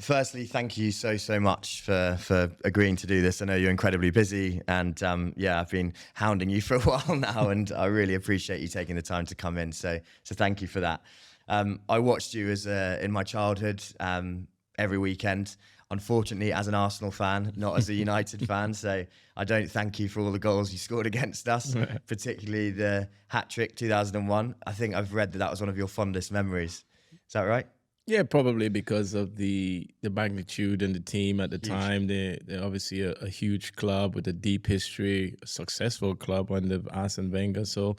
Firstly, thank you so much for agreeing to do this. I know you're incredibly busy, and I've been hounding you for a while now, and I really appreciate you taking the time to come in. So thank you for that. I watched you in my childhood every weekend. Unfortunately, as an Arsenal fan, not as a United fan. So I don't thank you for all the goals you scored against us, particularly the hat-trick 2001. I think I've read that was one of your fondest memories. Is that right? Yeah, probably because of the magnitude and the team at the time. They're obviously a huge club with a deep history, a successful club under Arsene Wenger. So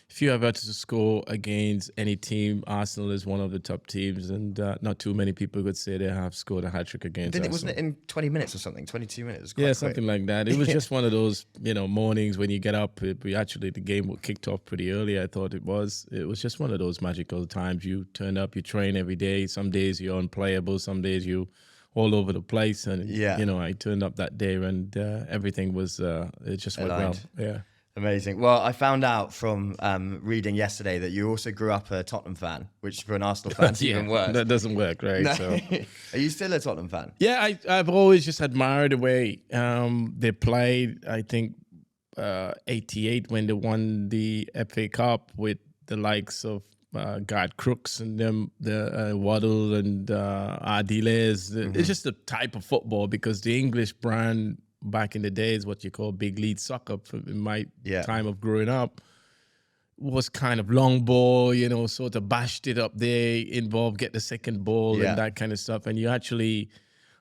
if you ever to score against any team, Arsenal is one of the top teams, and not too many people could say they have scored a hat-trick against us. Wasn't it in 20 minutes or something, 22 minutes? Yeah, something like that. It was just one of those, mornings when you get up. The game kicked off pretty early, I thought it was. It was just one of those magical times. You turn up, you train every day. Some days you're unplayable, some days you all over the place. And, I turned up that day and everything was, it just went well. Yeah. Amazing. Well, I found out from reading yesterday that you also grew up a Tottenham fan, which for an Arsenal fan is even worse. That doesn't work, right? No. So. Are you still a Tottenham fan? Yeah, I've always just admired the way they played. I think 88 when they won the FA Cup with the likes of Gareth Crooks and them, the Waddle and Ardiles. It's just the type of football, because the English brand back in the days, what you call big lead soccer in my time of growing up, was kind of long ball, sort of bashed it up there, get the second ball and that kind of stuff. And you actually,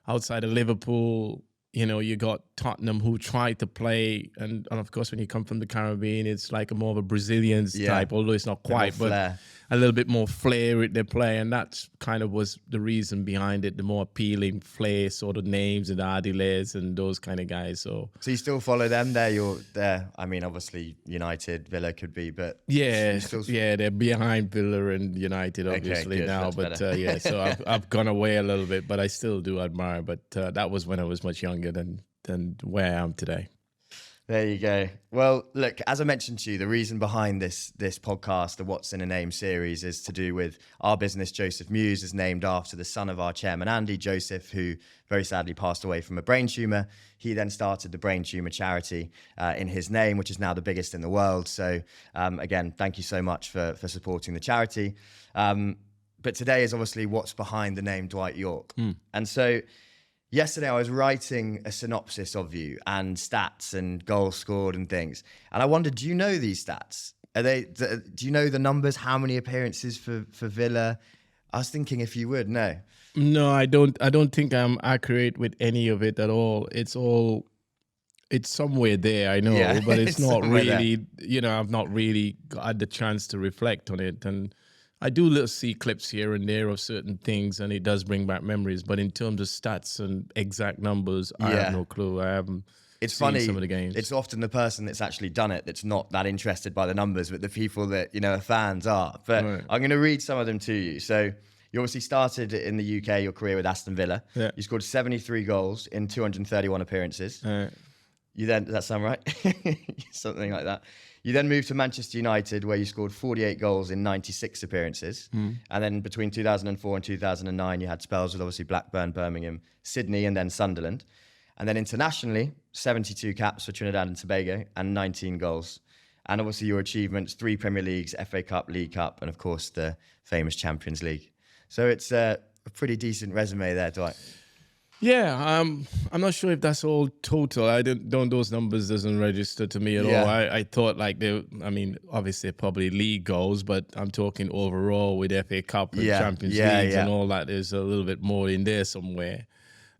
outside of Liverpool, you got Tottenham who tried to play. And of course, when you come from the Caribbean, it's like a more of a Brazilian type, although it's not quite, but a little bit more flair with their play. And that's kind of was the reason behind it, the more appealing flair sort of names and Ardiles and those kind of guys. So you still follow them? You're there. I mean, obviously United, Villa could be, but they're behind Villa and United obviously now. But so I've gone away a little bit, but I still do admire. But that was when I was much younger than where I am today. There you go. Well, look, as I mentioned to you, the reason behind this podcast, the What's in a Name series, is to do with our business. Joseph Mews is named after the son of our chairman, Andy Joseph, who very sadly passed away from a brain tumour. He then started the brain tumour charity in his name, which is now the biggest in the world. So again, thank you so much for supporting the charity. But today is obviously what's behind the name Dwight Yorke. And so yesterday, I was writing a synopsis of you and stats and goals scored and things. And I wondered, do you know these stats? Do you know the numbers? How many appearances for Villa? I was thinking if you would, no. No, I don't think I'm accurate with any of it at all. It's somewhere there, I know, but it's not really, I've not really had the chance to reflect on it. And I do see clips here and there of certain things, and it does bring back memories. But in terms of stats and exact numbers, I have no clue. I haven't seen some of the games. It's often the person that's actually done it that's not that interested by the numbers, but the people that, are fans are. But I'm going to read some of them to you. So you obviously started in the UK, your career with Aston Villa. Yeah. You scored 73 goals in 231 appearances. You then, does that sound right? Something like that. You then moved to Manchester United, where you scored 48 goals in 96 appearances. And then between 2004 and 2009, you had spells with obviously Blackburn, Birmingham, Sydney, and then Sunderland. And then internationally, 72 caps for Trinidad and Tobago and 19 goals. And obviously your achievements, 3 Premier Leagues, FA Cup, League Cup, and of course the famous Champions League. So it's a pretty decent resume there, Dwight. Yeah, I'm not sure if that's all total. Those numbers doesn't register to me at all. I thought obviously probably league goals, but I'm talking overall with FA Cup and Champions Leagues and all that. There's a little bit more in there somewhere.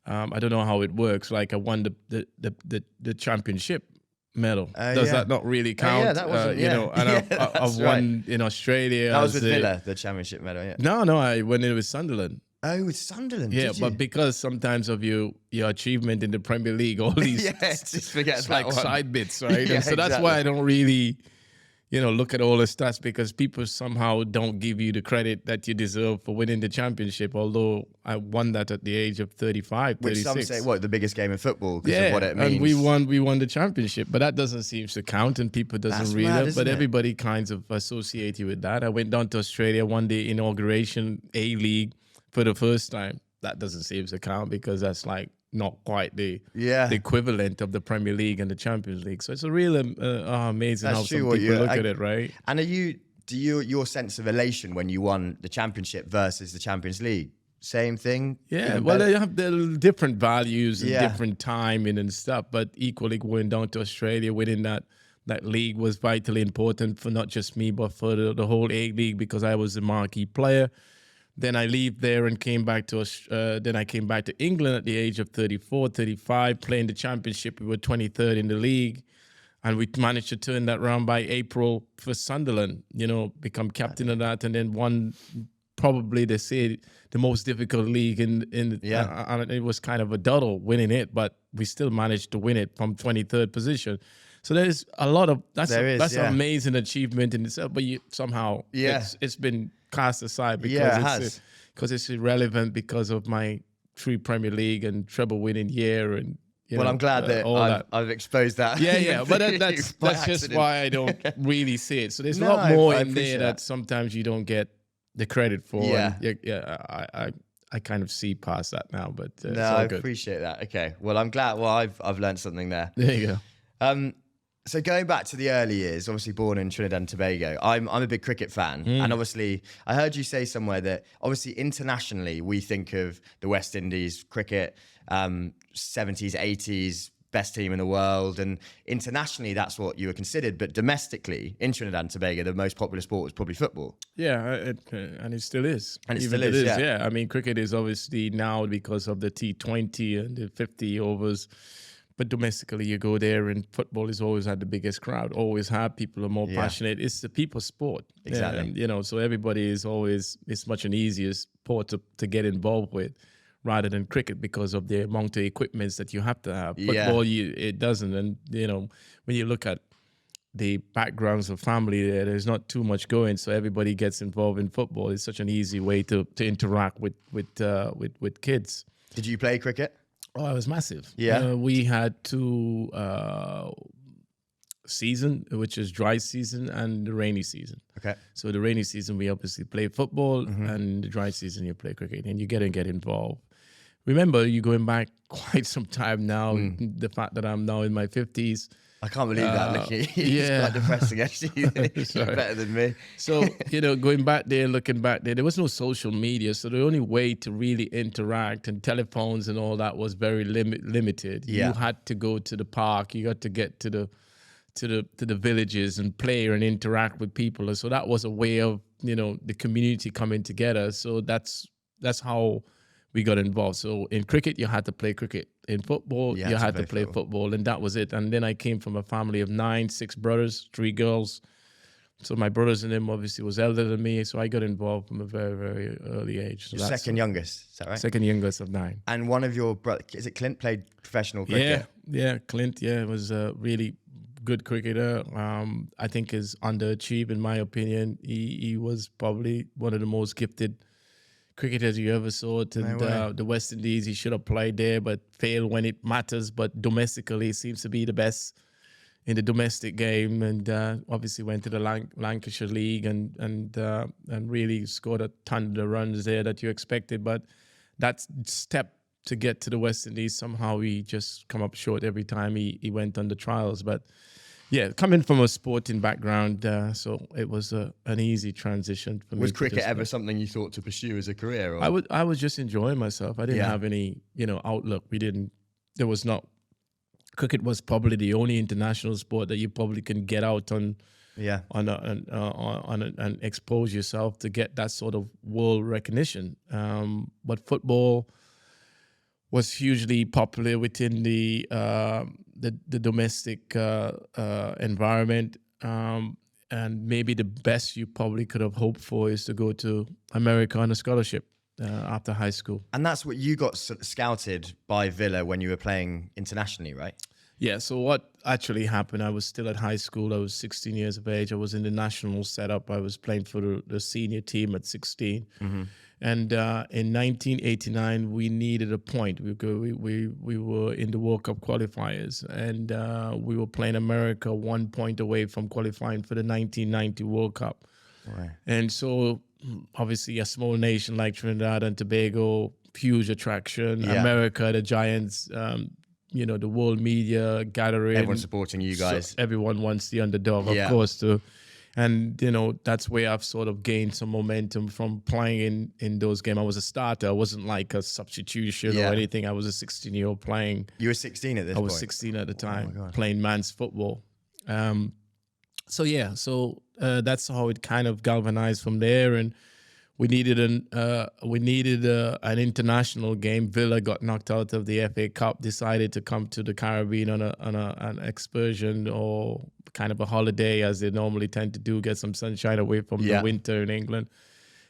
I don't know how it works. Like I won the championship medal. Does that not really count? That wasn't. And I've won in Australia. That was with Villa, the championship medal. Yeah. No, I won it with Sunderland. Oh, with Sunderland, yeah, but because sometimes of your achievement in the Premier League, all these just forget it's that like one. side bits, right? And so that's why I don't really, look at all the stats, because people somehow don't give you the credit that you deserve for winning the championship. Although I won that at the age of 35, 36. Which some say, the biggest game in football because of what it means. And we won the championship, but that doesn't seem to count, and people doesn't read it. But everybody kinds of associate you with that. I went down to Australia, won the inauguration A-League for the first time. that doesn't seem to count because that's like not quite the the equivalent of the Premier League and the Champions League. So it's a real amazing how some people look at it, right? And your sense of elation when you won the Championship versus the Champions League? Same thing? Yeah, well, they have the different values and different timing and stuff, but equally going down to Australia, winning that league was vitally important for not just me, but for the whole A-League because I was the marquee player. Then I leave there and came back to England at the age of 34, 35, playing the Championship. We were 23rd in the league, and we managed to turn that round by April for Sunderland, become captain of that, and then won probably, they say, the most difficult league in and it was kind of a doddle winning it, but we still managed to win it from 23rd position. So there's a lot of that's an amazing achievement in itself, but somehow it's been cast aside because it's irrelevant because of my 3 Premier League and treble winning year and. I'm glad that I've exposed that. Yeah, but that's just why I don't really see it. So there's a lot more in there that sometimes you don't get the credit for. I kind of see past that now, but it's all good. I appreciate that. Okay, well, I'm glad. Well, I've learned something there. There you go. So going back to the early years, obviously born in Trinidad and Tobago, I'm a big cricket fan. And obviously, I heard you say somewhere that obviously internationally, we think of the West Indies cricket, 70s, 80s, best team in the world. And internationally, that's what you were considered. But domestically, in Trinidad and Tobago, the most popular sport was probably football. Yeah, and it still is. And it still is, yeah. I mean, cricket is obviously now because of the T20 and the 50 overs. But domestically, you go there, and football has always had the biggest crowd. Always had. People are more passionate. It's the people's sport. Exactly. So everybody is always. It's much an easier sport to get involved with, rather than cricket because of the amount of equipments that you have to have. Football, it doesn't. And when you look at the backgrounds of family, there's not too much going. So everybody gets involved in football. It's such an easy way to interact with kids. Did you play cricket? Oh, it was massive. Yeah. We had 2 season, which is dry season and the rainy season. Okay. So the rainy season, we obviously play football, and the dry season, you play cricket, and you get involved. Remember, you're going back quite some time now. The fact that I'm now in my 50s. I can't believe that, Nicky. It's quite depressing, actually. You're better than me. So, going back there, looking back there was no social media. So the only way to really interact, and telephones and all that, was very limited. Yeah. You had to go to the park. You got to get to the villages and play and interact with people. So that was a way of, the community coming together. So that's how we got involved. So in cricket, you had to play cricket. In football, you had to play football, and that was it. And then I came from a family of 9, 6 brothers, 3 girls. So my brothers and them obviously was elder than me, so I got involved from a very, very early age. So You're second youngest, is that right? Second youngest of 9. And one of your brothers, is it Clint, played professional cricket? Yeah, Clint, was a really good cricketer. I think is underachieved, in my opinion. He was probably one of the most gifted cricketers you ever saw. And the West Indies, he should have played there, but failed when it matters. But domestically, he seems to be the best in the domestic game, and obviously went to the Lancashire League and really scored a ton of runs there that you expected. But that step to get to the West Indies, somehow he just come up short every time he went on the trials. But yeah, coming from a sporting background, so it was an easy transition for me. Was cricket ever something you thought to pursue as a career? Or? I was just enjoying myself. I didn't have any, outlook. Cricket was probably the only international sport that you probably can get out on and expose yourself to get that sort of world recognition. But football was hugely popular within the domestic environment, and maybe the best you probably could have hoped for is to go to America on a scholarship after high school. And that's what you got scouted by Villa when you were playing internationally, right? Yeah, so what actually happened, I was still at high school. I was 16 years of age. I was in the national setup. I was playing for the senior team at 16. Mm-hmm. And in 1989, we needed a point. We were in the World Cup qualifiers, and we were playing America 1 point away from qualifying for the 1990 World Cup. Right. And so obviously a small nation like Trinidad and Tobago, huge attraction. America, the Giants, the world media gathering. Everyone supporting you guys. So everyone wants the underdog, of course, too. And, that's where I've sort of gained some momentum from playing in those games. I was a starter. I wasn't like a substitution or anything. I was a 16-year-old playing. You were 16 at this point? I was 16 at the time, playing man's football. So that's how it kind of galvanized from there. And we needed an international game. Villa got knocked out of the FA Cup, decided to come to the Caribbean on an excursion or kind of a holiday, as they normally tend to do, get some sunshine away from the winter in England.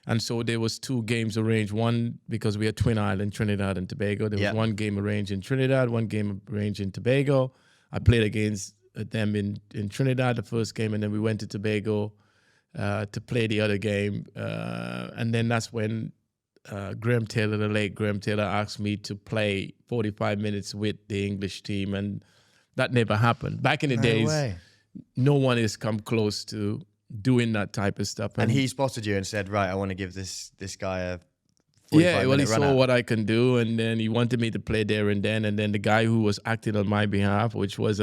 And so there was 2 games arranged. One, because we had Twin Island, Trinidad and Tobago. There was one game arranged in Trinidad, one game arranged in Tobago. I played against them in Trinidad, the first game, and then we went to Tobago to play the other game. And then that's when Graham Taylor, the late Graham Taylor, asked me to play 45 minutes with the English team, and that never happened. Back in the days, no one has come close to doing that type of stuff. And he spotted you and said, right, I want to give this guy a 45 minute he run saw out. what I can do, and then he wanted me to play there and then. And then the guy who was acting on my behalf, which was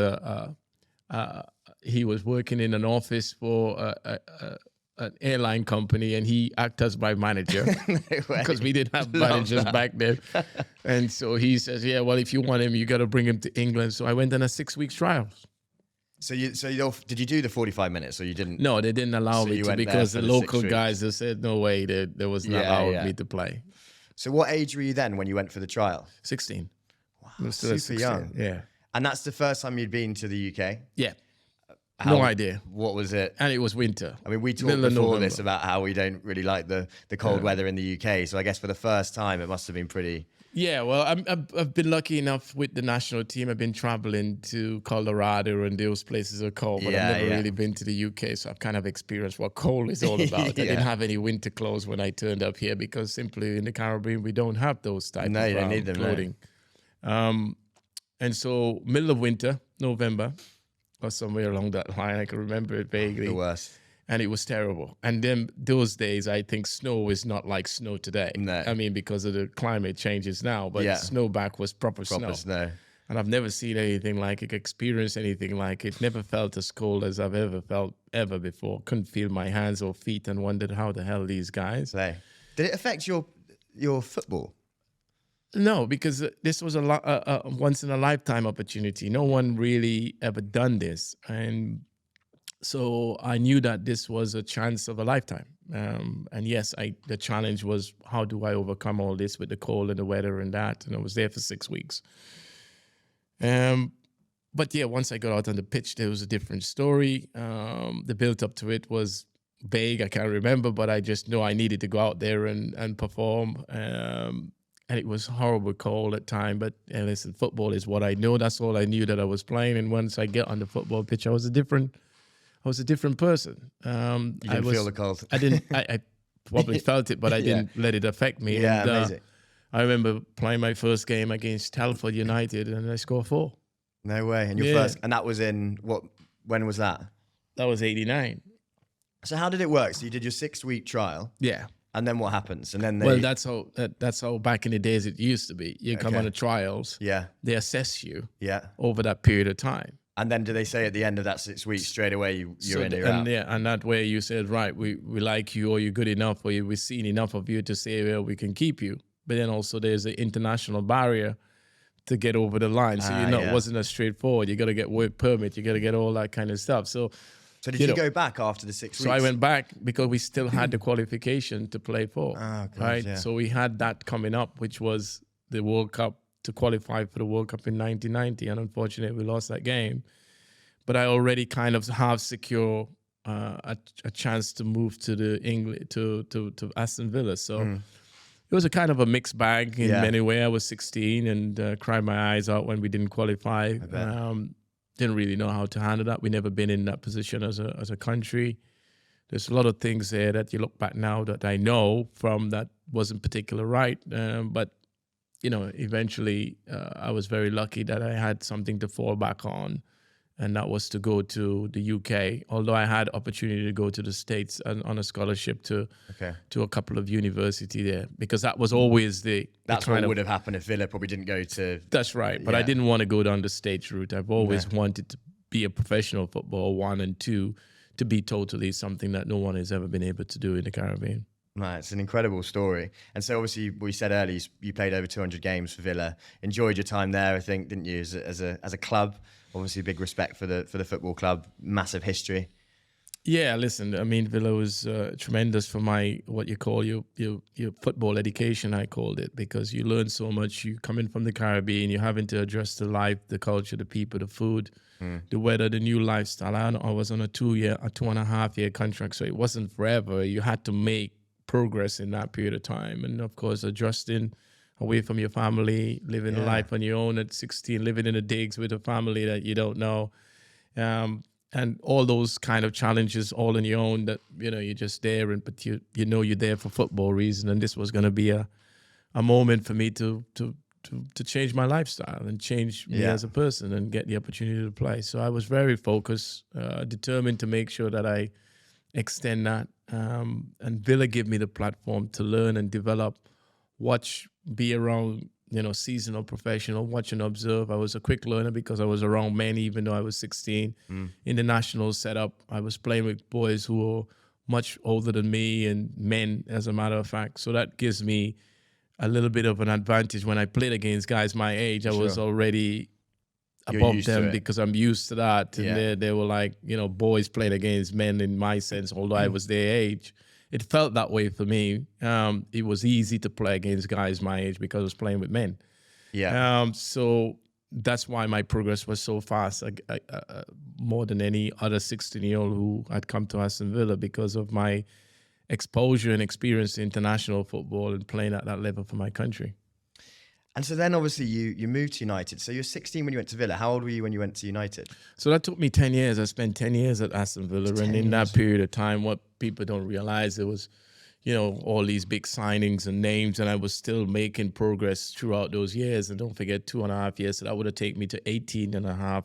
he was working in an office for an airline company, and he acted as my manager because we didn't have managers back then. And so he says, yeah, well, if you want him, you got to bring him to England. So I went on a 6-week trial. So did you do the 45 minutes or you didn't? No, they didn't allow me to, because the local guys have said, no way, there was not allowed me to play. So what age were you then when you went for the trial? 16. Wow, super young. Yeah. And that's the first time you'd been to the UK? Yeah. No idea. What was it? And it was winter. I mean, we talked before this about how we don't really like the cold weather in the UK. So I guess for the first time, it must have been pretty... Yeah, well, I've been lucky enough with the national team. I've been traveling to Colorado, and those places are cold, but I've never really been to the UK. So I've kind of experienced what cold is all about. I didn't have any winter clothes when I turned up here, because simply in the Caribbean, we don't have those types of you don't need them, clothing. And so middle of winter, November, or somewhere along that line, I can remember it vaguely. The worst. And it was terrible. And then those days, I think snow is not like snow today. No. I mean, because of the climate changes now, but snowback was proper snow. And I've never seen anything like it, experienced anything like it. Never felt as cold as I've ever felt before. Couldn't feel my hands or feet, and wondered how the hell these guys. Did it affect your football? No, because this was a once in a lifetime opportunity. No one really ever done this, and so I knew that this was a chance of a lifetime. And yes, the challenge was, how do I overcome all this with the cold and the weather and that? And I was there for 6 weeks. But yeah, once I got out on the pitch, there was a different story. The build up to it was vague. I can't remember, but I just know I needed to go out there and perform. And it was horrible cold at time. But listen, football is what I know. That's all I knew that I was playing. And once I get on the football pitch, I was a different person. You didn't feel the cold. I didn't. I probably felt it, but I didn't let it affect me. Yeah, and, amazing. I remember playing my first game against Telford United, and I scored 4. No way. And your first, and that was in what? When was that? That was 89. So how did it work? So you did your 6-week trial. Yeah. And then what happens? And then that's how back in the days it used to be. You come on the trials. Yeah. They assess you. Yeah. Over that period of time. And then do they say at the end of that 6 weeks straight away you're in or you're out? Yeah, and that way you said, right, we like you, or you're good enough, or we've seen enough of you to say, well, we can keep you. But then also there's the international barrier to get over the line. So it wasn't as straightforward. You got to get work permit. You got to get all that kind of stuff. So did you go back after the 6 weeks? So I went back because we still had the qualification to play for. Oh, gosh, right? Yeah. So we had that coming up, which was the World Cup, to qualify for the World Cup in 1990. And unfortunately, we lost that game. But I already kind of have secure a chance to move to to Aston Villa. So it was a kind of a mixed bag in many ways. I was 16 and cried my eyes out when we didn't qualify. Didn't really know how to handle that. We never been in that position as a country. There's a lot of things there that you look back now that I know from that wasn't particularly right. But eventually I was very lucky that I had something to fall back on. and that was to go to the UK. Although I had opportunity to go to the States on a scholarship to a couple of university there, because that was always that's what would have happened if Villa probably didn't go to. That's right, but I didn't want to go down the States route. I've always wanted to be a professional footballer, 1, and 2, to be totally something that no one has ever been able to do in the Caribbean. Right, it's an incredible story. And so obviously we said earlier you played over 200 games for Villa. Enjoyed your time there, I think, didn't you? As a club, obviously big respect for the football club, massive history. Yeah, listen, I mean, Villa was tremendous for what you call your football education, I called it, because you learn so much. You come in from the Caribbean, you're having to adjust to life, the culture, the people, the food, the weather, the new lifestyle. I was on a 2.5 year contract, so it wasn't forever. You had to make progress in that period of time. And of course, adjusting away from your family, living a life on your own at 16, living in the digs with a family that you don't know. And all those kind of challenges all on your own that, you're just there, but you know you're there for football reason. And this was going to be a moment for me to change my lifestyle and change me as a person and get the opportunity to play. So I was very focused, determined to make sure that I extend that. And Villa gave me the platform to learn and develop, be around, seasonal professional, watch and observe. I was a quick learner because I was around men, even though I was 16. In the national setup, I was playing with boys who were much older than me and men, as a matter of fact. So that gives me a little bit of an advantage when I played against guys my age. I was already above them because I'm used to that. And they were like, boys playing against men in my sense, although I was their age. It felt that way for me. It was easy to play against guys my age because I was playing with men. So that's why my progress was so fast, more than any other 16-year-old who had come to Aston Villa, because of my exposure and experience in international football and playing at that level for my country. And so then obviously you moved to United. So you're 16 when you went to Villa. How old were you when you went to United? So that took me 10 years. I spent 10 years at Aston Villa. And in that period of time, what people don't realize, there was, all these big signings and names, and I was still making progress throughout those years. And don't forget, 2.5 years, so that would have taken me to 18 and a half.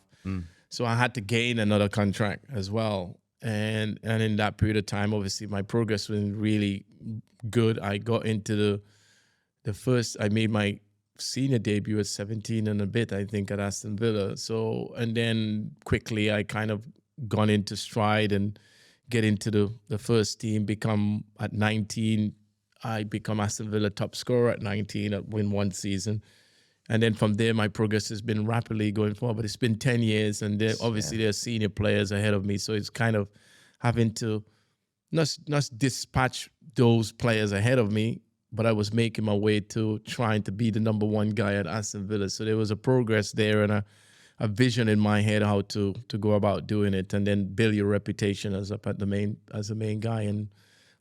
So I had to gain another contract as well. And in that period of time, obviously, my progress was really good. I got into I made my senior debut at 17 and a bit, I think, at Aston Villa. So, and then quickly I kind of gone into stride and get into the first team, become at 19. I become Aston Villa top scorer at 19, win one season. And then from there, my progress has been rapidly going forward. But it's been 10 years, and obviously there are senior players ahead of me. So it's kind of having to not dispatch those players ahead of me, but I was making my way to trying to be the number one guy at Aston Villa. So there was a progress there and a vision in my head how to go about doing it, and then build your reputation as a main guy. And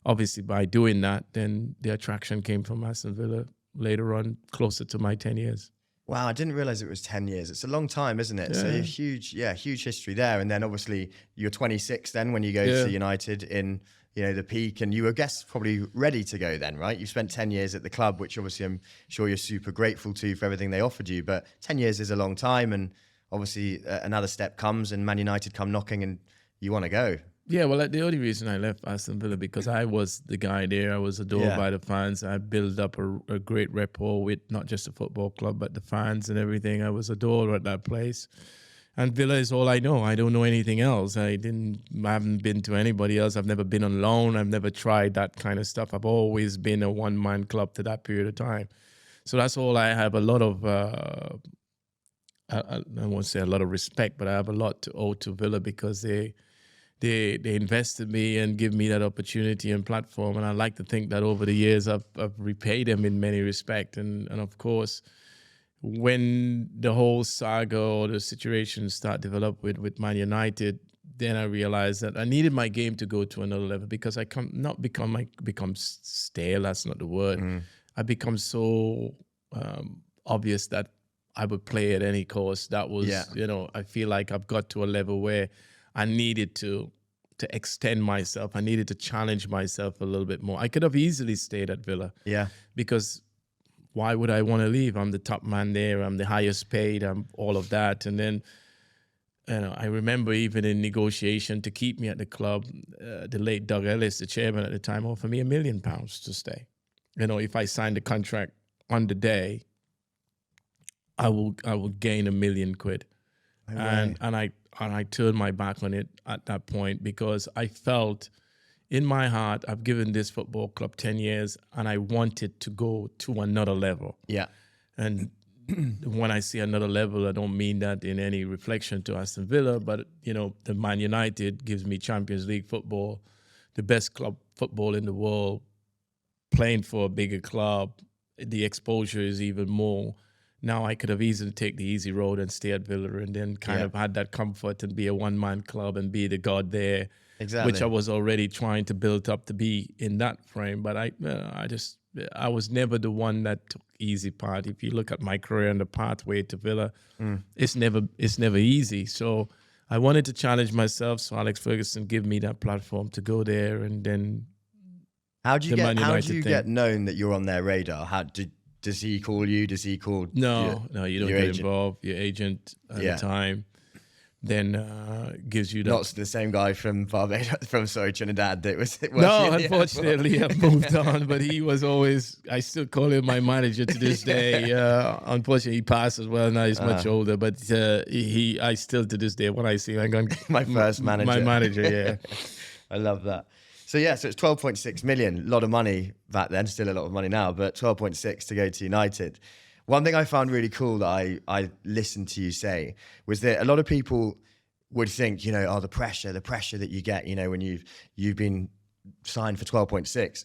obviously by doing that, then the attraction came from Aston Villa later on, closer to my 10 years. Wow, I didn't realize it was 10 years. It's a long time, isn't it? Yeah. So huge history there. And then obviously you're 26 then when you go to United in the peak, and you were, I guess, probably ready to go then, right? You spent 10 years at the club, which obviously I'm sure you're super grateful to for everything they offered you. But 10 years is a long time, and obviously another step comes and Man United come knocking and you want to go. Yeah, well, the only reason I left Aston Villa because I was the guy there. I was adored by the fans. I built up a great rapport with not just the football club, but the fans and everything. I was adored at that place. And Villa is all I know. I don't know anything else. I haven't been to anybody else. I've never been on loan. I've never tried that kind of stuff. I've always been a one-man club to that period of time. So that's all I have a lot of, I won't say a lot of respect, but I have a lot to owe to Villa because they invested me and give me that opportunity and platform. And I like to think that over the years I've repaid them in many respects. And of course, when the whole saga or the situation start develop with Man United, then I realized that I needed my game to go to another level because I become stale. That's not the word. I become so obvious that I would play at any cost. That was, I feel like I've got to a level where I needed to extend myself. I needed to challenge myself a little bit more. I could have easily stayed at Villa. Yeah. Because why would I want to leave? I'm the top man there. I'm the highest paid. I'm all of that. And then I remember even in negotiation to keep me at the club, the late Doug Ellis, the chairman at the time, offered me £1 million to stay. If I signed the contract on the day, I will gain £1 million. Oh, right. And I turned my back on it at that point because I felt in my heart I've given this football club 10 years and I wanted to go to another level. Yeah. And when I say another level, I don't mean that in any reflection to Aston Villa, but the Man United gives me Champions League football, the best club football in the world, playing for a bigger club. The exposure is even more. Now I could have easily take the easy road and stay at Villa and then kind of had that comfort and be a one-man club and be the god there, exactly, which I was already trying to build up to be in that frame. But I was never the one that took easy part. If you look at my career and the pathway to Villa, it's never easy. So I wanted to challenge myself. So Alex Ferguson gave me that platform to go there, and then how do you get known that you're on their radar? Does he call you? Does he call? No, you don't get involved. Your agent at the time then gives you that. Not the same guy from Trinidad that was working. No, unfortunately, I've moved on. But he was always. I still call him my manager to this day. Unfortunately, he passed as well. Now he's much older. But I still to this day when I see him, I'm going my first manager. My manager, yeah. I love that. So it's 12.6 million, a lot of money back then, still a lot of money now, but 12.6 to go to United. One thing I found really cool that I listened to you say was that a lot of people would think, the pressure that you get, when you've been signed for 12.6,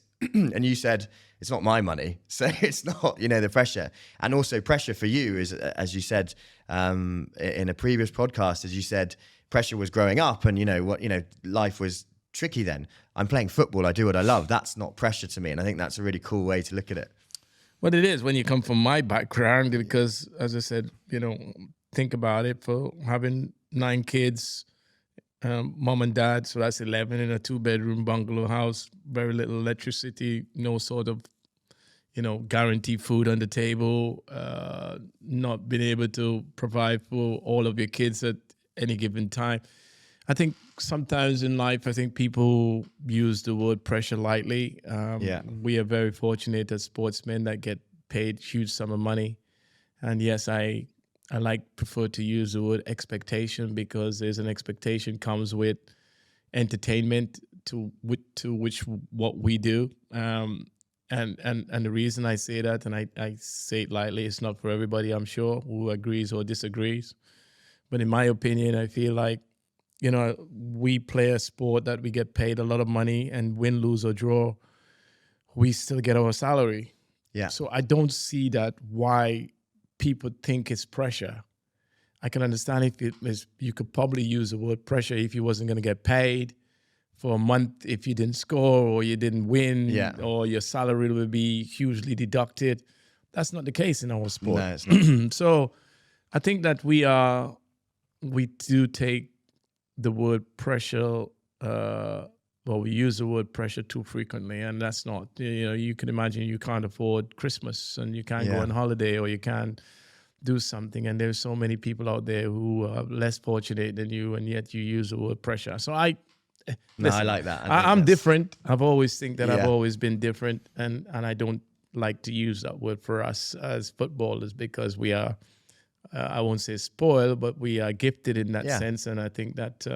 and you said it's not my money, so it's not, the pressure, and also pressure for you is, as you said in a previous podcast, as you said, pressure was growing up, and life was tricky then. I'm playing football, I do what I love. That's not pressure to me. And I think that's a really cool way to look at it. Well, it is when you come from my background, because as I said, think about it, for having 9 kids, mom and dad, so that's 11 in a 2-bedroom bungalow house, very little electricity, no sort of, guaranteed food on the table, not being able to provide for all of your kids at any given time. I think sometimes in life, people use the word pressure lightly. We are very fortunate as sportsmen that get paid huge sum of money. And yes, I prefer to use the word expectation, because there's an expectation comes with entertainment to which what we do. And the reason I say that, and I say it lightly, it's not for everybody, I'm sure, who agrees or disagrees. But in my opinion, I feel like, we play a sport that we get paid a lot of money, and win, lose, or draw, we still get our salary. Yeah. So I don't see that why people think it's pressure. I can understand if it was, you could probably use the word pressure if you wasn't going to get paid for a month if you didn't score or you didn't win, or your salary would be hugely deducted. That's not the case in our sport. No, it's not. So I think that we do take the word pressure, we use the word pressure too frequently, and that's not, you can imagine you can't afford Christmas and you can't go on holiday, or you can't do something, and there's so many people out there who are less fortunate than you, and yet you use the word pressure. So I like that. I'm different. I've always think that I've always been different, and I don't like to use that word for us as footballers, because we are, I won't say spoiled, but we are gifted in that sense. And I think that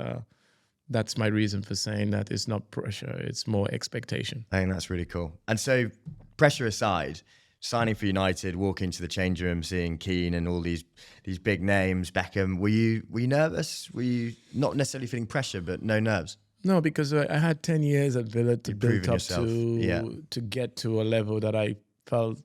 that's my reason for saying that it's not pressure, it's more expectation. I think that's really cool. And so, pressure aside, signing for United, walking to the change room, seeing Keane and all these big names, Beckham, were you nervous? Were you not necessarily feeling pressure, but no nerves? No, because I had 10 years at Villa to build up to get to a level that I felt.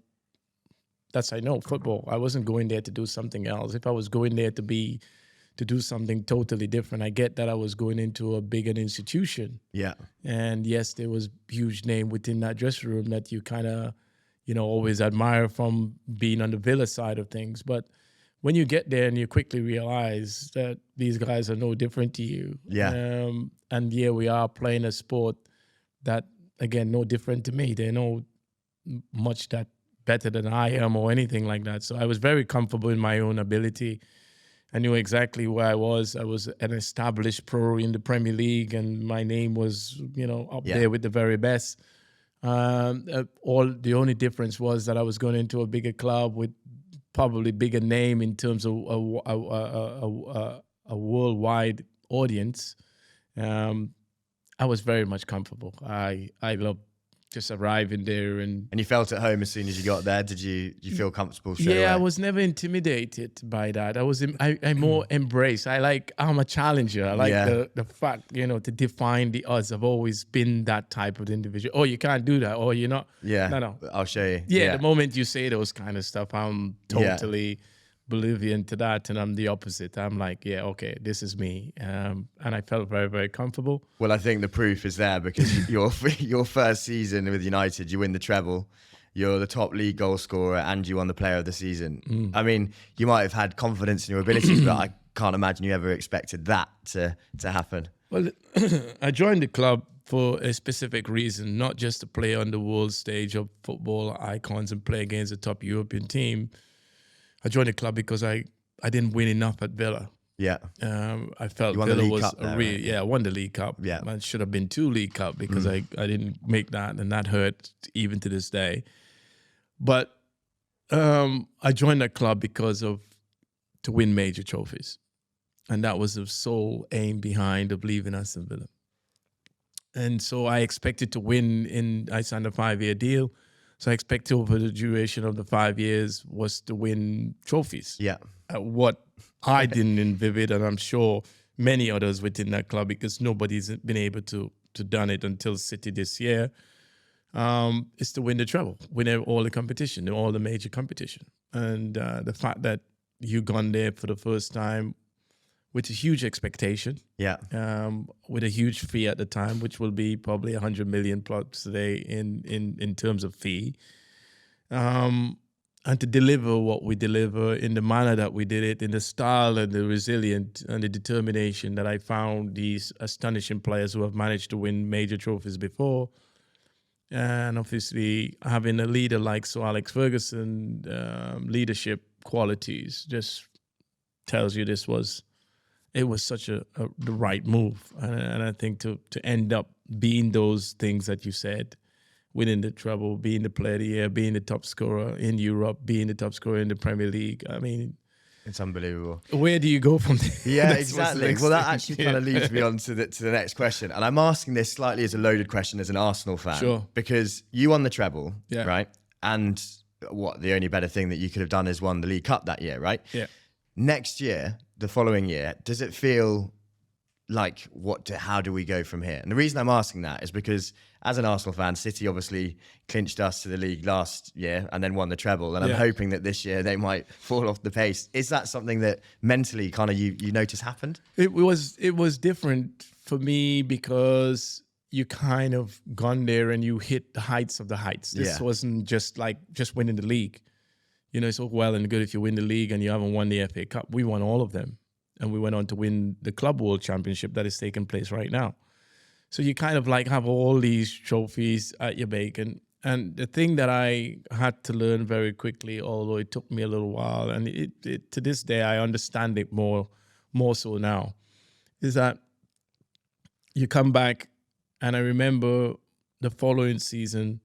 That's, I know, football. I wasn't going there to do something else. If I was going there to do something totally different, I get that I was going into a bigger institution. Yeah. And yes, there was huge name within that dressing room that you kind of, always admire from being on the Villa side of things. But when you get there and you quickly realize that these guys are no different to you. Yeah. And we are playing a sport that, again, no different to me. They know much that better than I am or anything like that. So I was very comfortable in my own ability. I knew exactly where I was. I was an established pro in the Premier League, and my name was, up there with the very best. The only difference was that I was going into a bigger club with probably bigger name in terms of a worldwide audience. I was very much comfortable. I loved just arriving there, and you felt at home as soon as you got there. Did you feel comfortable straight away? I was never intimidated by that. I more embrace. I'm a challenger. I like the fact, to define the odds. I've always been that type of individual. Oh, you can't do that. Oh, you're not. Yeah. No. I'll show you. Yeah. The moment you say those kind of stuff, I'm totally oblivion to that, and I'm the opposite. I'm like, okay, this is me, and I felt very, very comfortable. Well, I think the proof is there, because your first season with United, you win the treble, you're the top league goal scorer, and you won the player of the season. I mean, you might have had confidence in your abilities, but I can't imagine you ever expected that to happen. Well, I joined the club for a specific reason, not just to play on the world stage of football icons and play against a top European team. I joined the club because I didn't win enough at Villa. Yeah. I felt Villa was I won the League Cup. Yeah. I should have been 2 League Cup because I didn't make that, and that hurt even to this day. But I joined that club because to win major trophies. And that was the sole aim behind of leaving Aston Villa. And so I expected to win I signed a 5-year deal. So I expected over the duration of the 5 years was to win trophies. Yeah. What I didn't envisage, and I'm sure many others within that club, because nobody's been able to done it until City this year, is to win the treble, win all the competition, all the major competition. And the fact that you gone there for the first time with a huge expectation, with a huge fee at the time, which will be probably 100 million plus today in terms of fee, and to deliver what we deliver in the manner that we did it, in the style and the resilience and the determination that I found these astonishing players who have managed to win major trophies before. And obviously having a leader like Sir Alex Ferguson, leadership qualities, just tells you it was such the right move. And I think to end up being those things that you said, winning the treble, being the player of the year, being the top scorer in Europe, being the top scorer in the Premier League, I mean, it's unbelievable. Where do you go from there? Yeah, exactly. Well, that actually kind of leads me on to the next question. And I'm asking this slightly as a loaded question as an Arsenal fan. Sure. Because you won the treble, right? And the only better thing that you could have done is won the League Cup that year, right? Yeah. Next year, the following year, does it feel like, how do we go from here? And the reason I'm asking that is because as an Arsenal fan, City obviously clinched us to the league last year and then won the treble. And I'm hoping that this year they might fall off the pace. Is that something that mentally kind of you notice happened? It was different for me because you kind of gone there and you hit the heights of the heights. This wasn't just winning the league. It's all well and good if you win the league and you haven't won the FA Cup. We won all of them. And we went on to win the Club World Championship that is taking place right now. So you kind of have all these trophies at your back. And the thing that I had to learn very quickly, although it took me a little while, and it to this day I understand it more so now, is that you come back, and I remember the following season,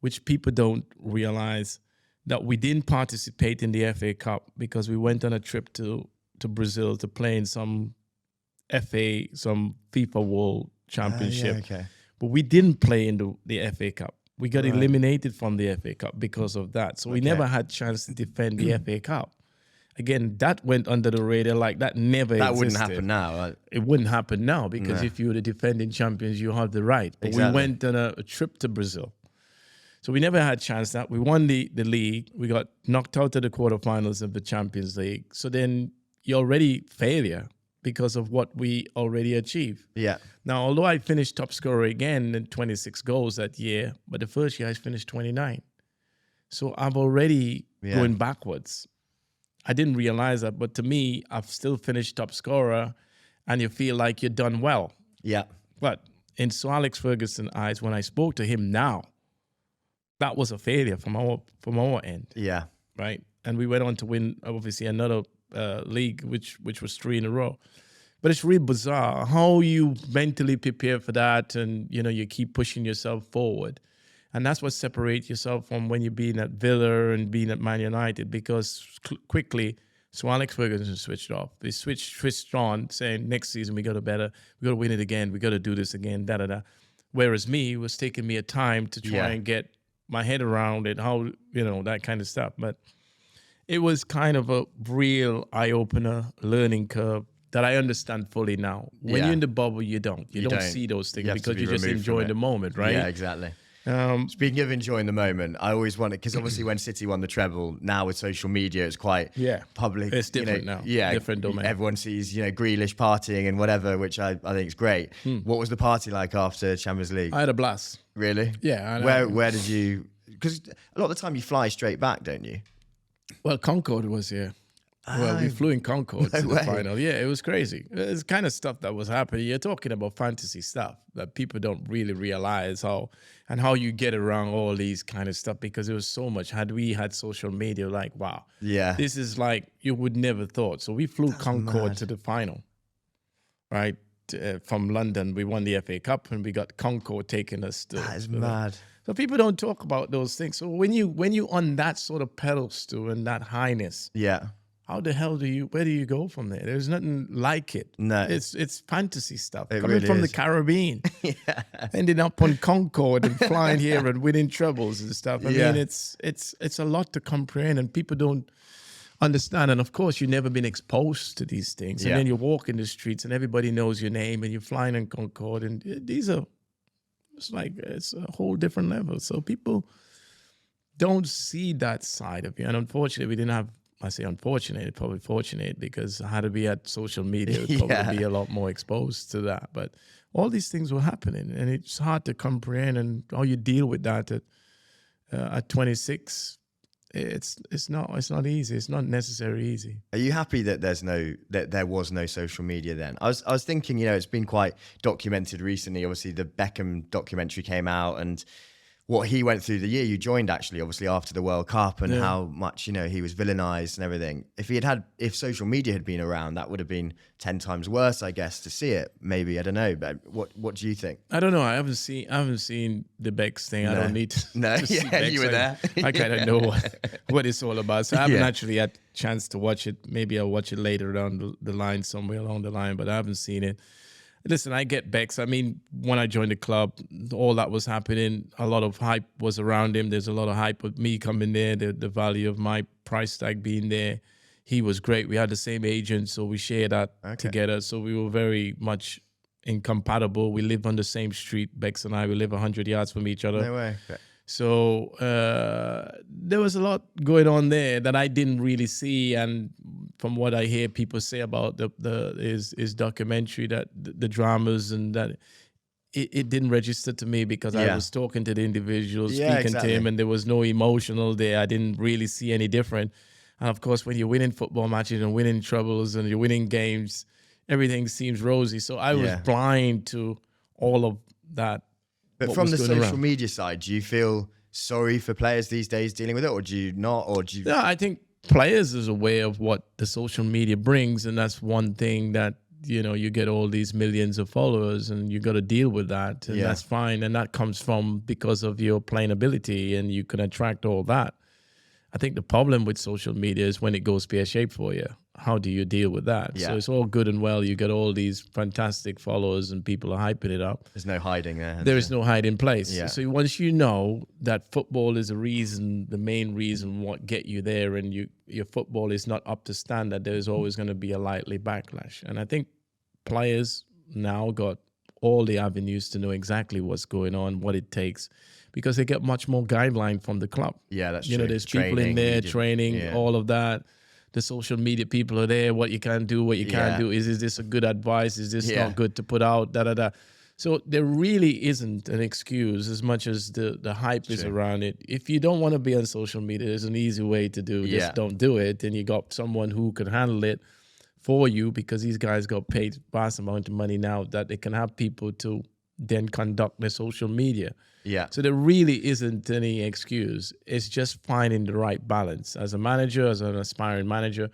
which people don't realize, that we didn't participate in the FA Cup because we went on a trip to Brazil to play in some FIFA World Championship. But we didn't play in the FA Cup. We got eliminated from the FA Cup because of that. So we never had a chance to defend the FA Cup. Again, that went under the radar, that never existed. That wouldn't happen now. Right? It wouldn't happen now because if you're the defending champions, you have the right. But we went on a trip to Brazil. So we never had a chance that. We won the league. We got knocked out of the quarterfinals of the Champions League. So then you're already failure because of what we already achieved. Yeah. Now, although I finished top scorer again in 26 goals that year, but the first year I finished 29. So I'm already going backwards. I didn't realize that, but to me, I've still finished top scorer and you feel like you're done well. Yeah. But in Sir Alex Ferguson's eyes, when I spoke to him now, that was a failure from our end. Yeah. Right? And we went on to win, obviously, another league, which was 3 in a row. But it's really bizarre how you mentally prepare for that, and you keep pushing yourself forward. And that's what separates yourself from when you're being at Villa and being at Man United, because quickly Sir Alex Ferguson switched off. They switched on, saying next season we got to win it again, we got to do this again, da-da-da. Whereas me, it was taking me a time to try and get my head around it, how, that kind of stuff. But it was kind of a real eye-opener, learning curve that I understand fully now. When you're in the bubble, you don't see those things because you're just enjoying the moment, right? Yeah, exactly. Speaking of enjoying the moment, I always wanted, because obviously when City won the treble, now with social media, it's quite public. It's different now. Yeah, different domain. Everyone sees, Grealish partying and whatever, which I think is great. What was the party like after Champions League? I had a blast. Really? Yeah. Where did you? Because a lot of the time you fly straight back, don't you? Well, Concorde was here. Well, we flew in Concorde to the final. Yeah, it was crazy. It's kind of stuff that was happening. You're talking about fantasy stuff that people don't really realize how you get around all these kind of stuff, because it was so much. Had we had social media, like, wow. Yeah. This is like you would never thought. So we flew Concorde to the final, right? From London, we won the FA Cup, and we got Concorde taking us to. That is mad. So people don't talk about those things. So when you on that sort of pedestal and that highness, how the hell where do you go from there? There's nothing like it. No. It's fantasy stuff. It Coming really from is. the Caribbean, ending up on Concorde and flying here and winning trebles and stuff. I mean, it's a lot to comprehend, and people don't understand. And of course, you've never been exposed to these things. And then you walk in the streets and everybody knows your name, and you're flying in Concorde, and it's a whole different level. So people don't see that side of you. And unfortunately, we didn't have, I say unfortunate, probably fortunate, because had to be at social media, it would probably be a lot more exposed to that. But all these things were happening, and it's hard to comprehend, and how you deal with that at 26. It's not easy. It's not necessarily easy. Are you happy that there was no social media then? I was thinking, it's been quite documented recently. Obviously, the Beckham documentary came out, and what he went through the year you joined, actually, obviously after the World Cup, and how much he was villainized and everything. If social media had been around, that would have been 10 times worse, I guess, to see it. Maybe, I don't know. But what do you think? I don't know. I haven't seen the Becks thing. I don't need to. No, to see Becks. You were there. I kind of know what it's all about. So I haven't actually had a chance to watch it. Maybe I'll watch it later down the line, somewhere along the line. But I haven't seen it. Listen, I get Bex. I mean, when I joined the club, all that was happening. A lot of hype was around him. There's a lot of hype with me coming there, the value of my price tag being there. He was great. We had the same agent, so we shared that together. So we were very much incompatible. We live on the same street, Bex and I. We live 100 yards from each other. No way. Okay. So there was a lot going on there that I didn't really see, and from what I hear people say about his documentary, that the dramas and that it didn't register to me, because I was talking to the individual, speaking to him, and there was no emotional there. I didn't really see any different. And of course, when you're winning football matches and winning trebles and you're winning games, everything seems rosy. So I was blind to all of that. But from the social media side, do you feel sorry for players these days dealing with it, or do you not? Or do you? No, I think players is aware of what the social media brings, and that's one thing that you get all these millions of followers, and you got to deal with that, and that's fine, and that comes from because of your playing ability, and you can attract all that. I think the problem with social media is when it goes pear-shaped for you. How do you deal with that? Yeah. So it's all good and well. You get all these fantastic followers and people are hyping it up. There's no hiding there. There is no hiding place. Yeah. So once you know that football is the main reason what get you there, and your football is not up to standard, there's always going to be a likely backlash. And I think players now got all the avenues to know exactly what's going on, what it takes, because they get much more guideline from the club. Yeah, that's true. There's people in there training, all of that. The social media people are there, what you can do, what you can't do. Is this a good advice? Is this not good to put out? So there really isn't an excuse as much as the hype is around it. If you don't want to be on social media, there's an easy way to do. Just don't do it. And you got someone who can handle it for you, because these guys got paid vast amount of money now that they can have people to then conduct their social media. Yeah. So there really isn't any excuse. It's just finding the right balance. As a manager, as an aspiring manager,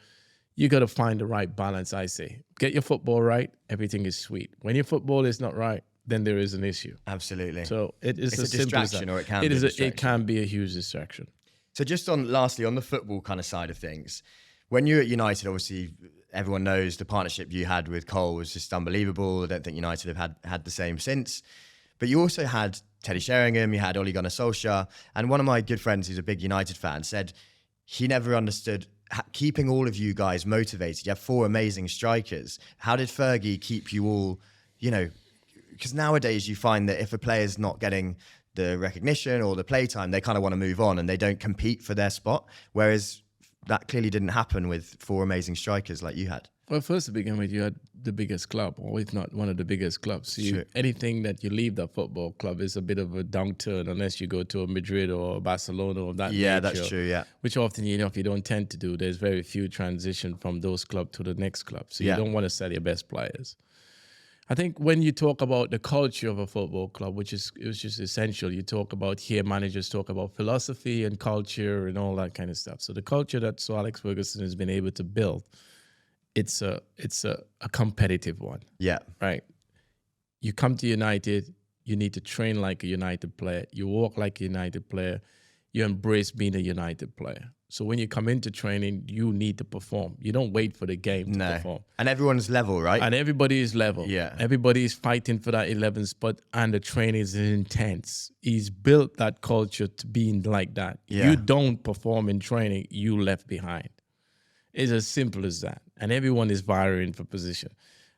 you got to find the right balance, I say. Get your football right, everything is sweet. When your football is not right, then there is an issue. Absolutely. So it's a distraction, or it can be a distraction. It can be a huge distraction. So just lastly, on the football kind of side of things, when you're at United, obviously everyone knows the partnership you had with Cole was just unbelievable. I don't think United have had the same since. But you also had Teddy Sheringham, you had Ole Gunnar Solskjaer, and one of my good friends who's a big United fan said he never understood keeping all of you guys motivated. You have 4 amazing strikers. How did Fergie keep you all, because nowadays you find that if a player's not getting the recognition or the playtime, they kind of want to move on and they don't compete for their spot. Whereas that clearly didn't happen with 4 amazing strikers like you had. Well, first to begin with, you had the biggest club, or if not one of the biggest clubs. Anything that you leave that football club is a bit of a downturn unless you go to a Madrid or Barcelona or that. Yeah, nature, that's true, yeah. Which often, you don't tend to do. There's very few transition from those clubs to the next club. So you don't want to sell your best players. I think when you talk about the culture of a football club, it was just essential. You talk about managers talk about philosophy and culture and all that kind of stuff. So the culture that Sir Alex Ferguson has been able to build, it's a competitive one. Yeah. Right. You come to United, you need to train like a United player. You walk like a United player. You embrace being a United player. So when you come into training, you need to perform. You don't wait for the game to perform. And everyone's level, right? And everybody is level. Yeah. Everybody is fighting for that 11th spot, and the training is intense. He's built that culture to being like that. Yeah. You don't perform in training, you left behind. It's as simple as that. And everyone is vying for position.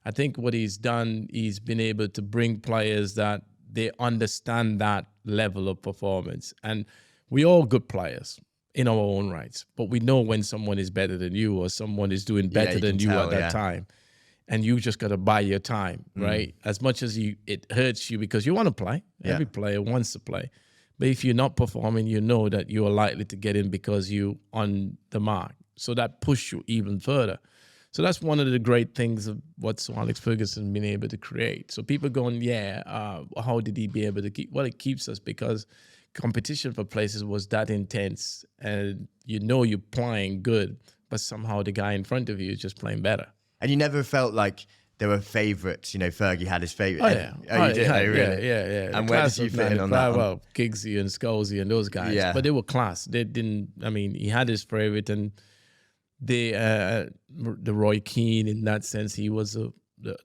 I think what he's done, he's been able to bring players that they understand that level of performance. And we're all good players in our own rights, but we know when someone is better than you or someone is doing better than you at that time. And you just got to buy your time, right? As much as it hurts you because you want to play. Every player wants to play. But if you're not performing, you know that you are likely to get in because you're on the mark. So that pushes you even further. So that's one of the great things of what Sir Alex Ferguson been able to create. So people going, how did he be able to keep? Well, it keeps us because competition for places was that intense, and you're playing good, but somehow the guy in front of you is just playing better. And you never felt like there were favourites. Fergie had his favourite. Oh, yeah. You did? Really? Yeah. And where did you fit in on that? Well, Giggsy and Scalzi and those guys. Yeah. But they were class. They didn't, he had his favourite, and the Roy Keane, in that sense, he was the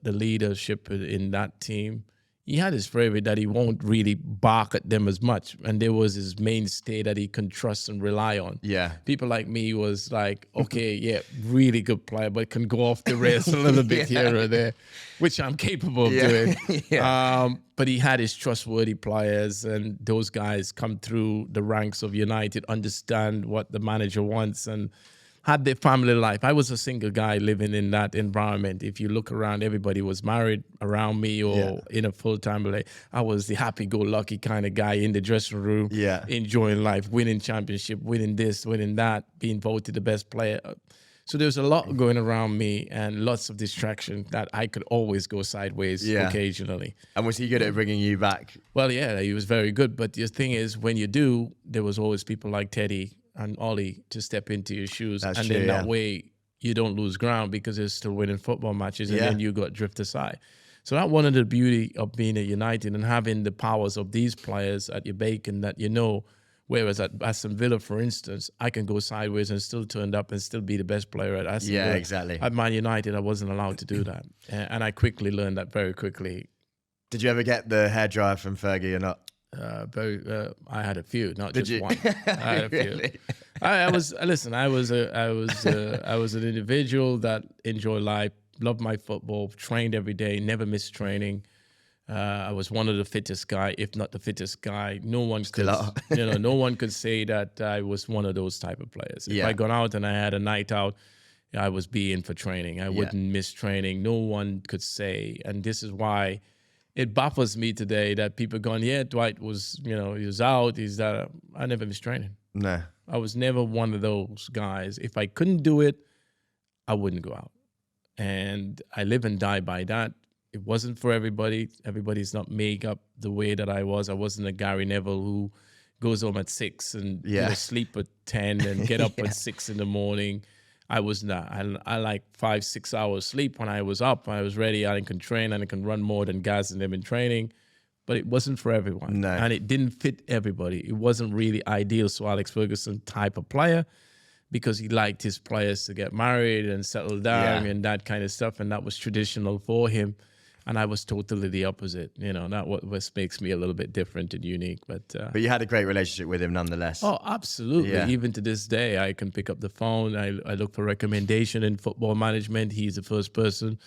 leadership in that team. He had his favorite that he won't really bark at them as much. And there was his mainstay that he can trust and rely on. Yeah. People like me was like, okay, really good player, but can go off the rails a little bit here or there, which I'm capable of doing. But he had his trustworthy players, and those guys come through the ranks of United, understand what the manager wants, and had their family life. I was a single guy living in that environment. If you look around, everybody was married around me or in a full-time relationship. I was the happy-go-lucky kind of guy in the dressing room, enjoying life, winning championship, winning this, winning that, being voted the best player. So there's a lot going around me and lots of distraction that I could always go sideways occasionally. And was he good at bringing you back? Well, yeah, he was very good. But the thing is, when you do, there was always people like Teddy and Ollie to step into your shoes. That's and true, then that way you don't lose ground because they're still winning football matches, and then you got drift aside. So that's one of the beauty of being at United and having the powers of these players at your bacon that whereas at Aston Villa, for instance, I can go sideways and still turn up and still be the best player at Aston Villa. Yeah, exactly. At Man United, I wasn't allowed to do that. And I quickly learned that very quickly. Did you ever get the hairdryer from Fergie or not? I had a few, not Did just you? one. I had a few. Really? I was an individual that enjoyed life, loved my football, trained every day, never missed training. I was one of the fittest guy, if not the fittest guy. No one could say that I was one of those type of players. If I gone out and I had a night out, I was being for training. I wouldn't miss training. No one could say, and this is why it baffles me today that people going, Dwight was, he was out. I never missed training. No. I was never one of those guys. If I couldn't do it, I wouldn't go out. And I live and die by that. It wasn't for everybody. Everybody's not made up the way that I was. I wasn't a Gary Neville who goes home at 6 and sleep at 10 and get up at 6 in the morning. I was not. I like 5-6 hours sleep when I was up. When I was ready, I can train and I can run more than guys that have been training. But it wasn't for everyone. No. And it didn't fit everybody. It wasn't really ideal to Alex Ferguson type of player, because he liked his players to get married and settle down and that kind of stuff. And that was traditional for him. And I was totally the opposite. You know, that what makes me a little bit different and unique. But you had a great relationship with him nonetheless. Oh, absolutely. Yeah. Even to this day, I can pick up the phone. I look for recommendation in football management. He's the first person.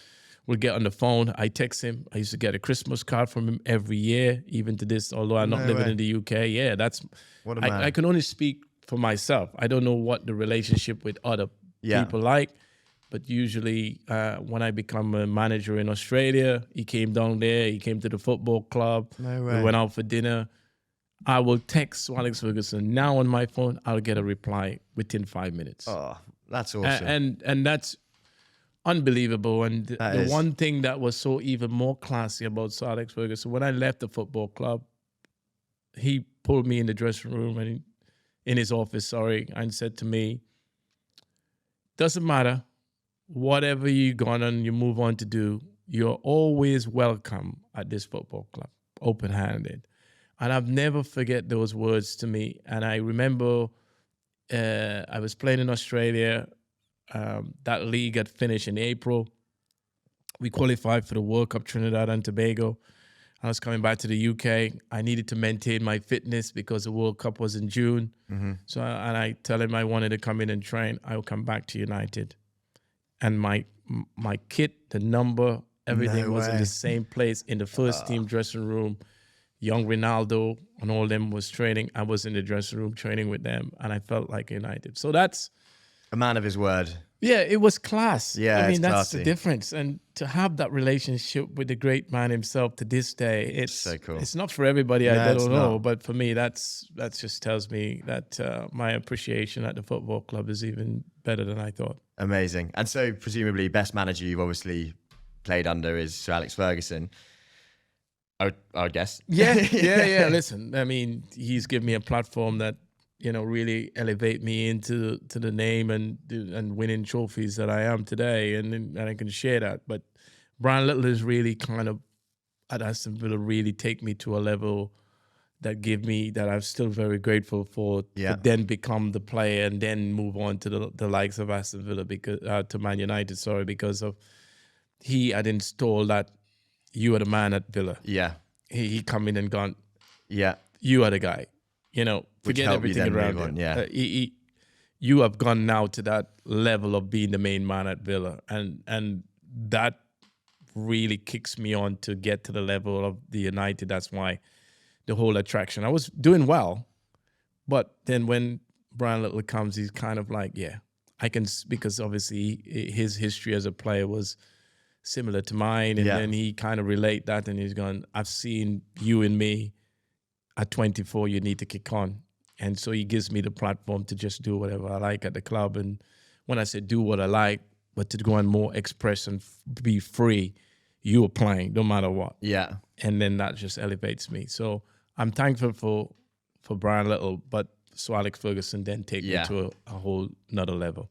We'll get on the phone. I text him. I used to get a Christmas card from him every year, even to this, although I'm not living in the UK. Yeah, that's what a man. I can only speak for myself. I don't know what the relationship with other people like. But usually when I become a manager in Australia, he came down there, he came to the football club, we went out for dinner. I will text Alex Ferguson. Now on my phone, I'll get a reply within 5 minutes. Oh, that's awesome. And that's unbelievable. And the one thing that was so even more classy about Sir Alex Ferguson, when I left the football club, he pulled me in the dressing room and in his office, and said to me, doesn't matter. Whatever you're going and you move on to do, you're always welcome at this football club, open-handed. And I've never forget those words to me. And I remember I was playing in Australia. That league had finished in April. We qualified for the World Cup Trinidad and Tobago. I was coming back to the UK. I needed to maintain my fitness because the World Cup was in June. Mm-hmm. So, and I tell him I wanted to come in and train. I will come back to United. And my kit, the number, everything was in the same place in the first team dressing room. Young Ronaldo and all them was training. I was in the dressing room training with them, and I felt like United. So that's a man of his word. Yeah, it was class. Yeah, I mean, that's classy. The difference. And to have that relationship with the great man himself to this day, it's so cool. It's not for everybody, I don't know. But for me, that just tells me that my appreciation at the football club is even better than I thought. Amazing. And so presumably best manager you've obviously played under is Sir Alex Ferguson. I would guess. Yeah. Listen, I mean, he's given me a platform that, you know, really elevate me into the name and winning trophies that I am today, and I can share that. But Brian Little is really kind of at Aston Villa really take me to a level that I'm still very grateful for. To then become the player and then move on to the likes of Aston Villa to Man United. Because of he had installed that you are the man at Villa. Yeah, he come in and gone. Yeah, you are the guy. You know, forget everything around it. You have gone now to that level of being the main man at Villa, and that really kicks me on to get to the level of the United. That's why the whole attraction. I was doing well, but then when Brian Little comes, he's kind of like, I can, because obviously his history as a player was similar to mine, and then he kind of relate that, and he's gone, I've seen you and me. At 24, you need to kick on. And so he gives me the platform to just do whatever I like at the club. And when I say do what I like, but to go and more express and be free, you are playing no matter what. Yeah. And then that just elevates me. So I'm thankful for Brian Little, but Sir Alex Ferguson then take me to a whole nother level.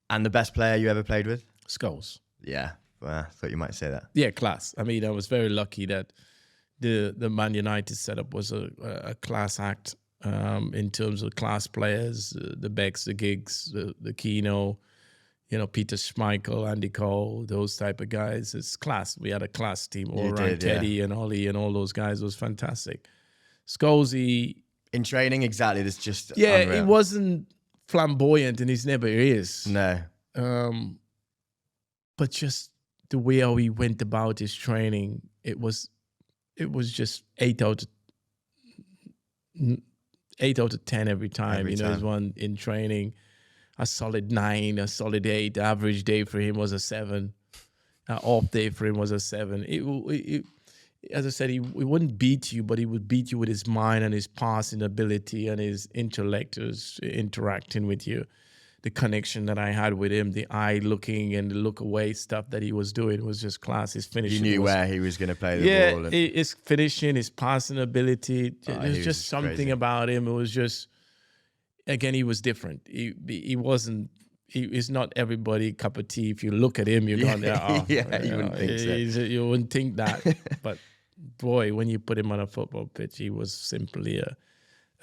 And the best player you ever played with? Scholes. Yeah. Well, I thought you might say that. Yeah, class. I mean, I was very lucky that the Man United setup was a class act in terms of class players, the Becks, the Giggs, the Keno, you know, Peter Schmeichel, Andy Cole, those type of guys. It's class. We had a class team. Teddy and Ollie and all those guys. It was fantastic. Scholesy. In training, exactly. It's just unreal. He wasn't flamboyant, and he's never is. No. But just the way how he went about his training, it was just 8 out of 10 every time. He's one in training, a solid 9, a solid 8. The average day for him was a 7. An off day for him was a 7. It, as I said, he wouldn't beat you, but he would beat you with his mind and his passing ability and his intellect interacting with you. The connection that I had with him, the eye looking and the look away stuff that he was doing was just class. His finishing. You knew where he was going to play the ball. Yeah, his finishing, his passing ability. There's just something crazy about him. It was just, again, he was different. He wasn't it's not everybody cup of tea. If you look at him, you're going there. Oh, you wouldn't think so. You wouldn't think that. But boy, when you put him on a football pitch, he was simply a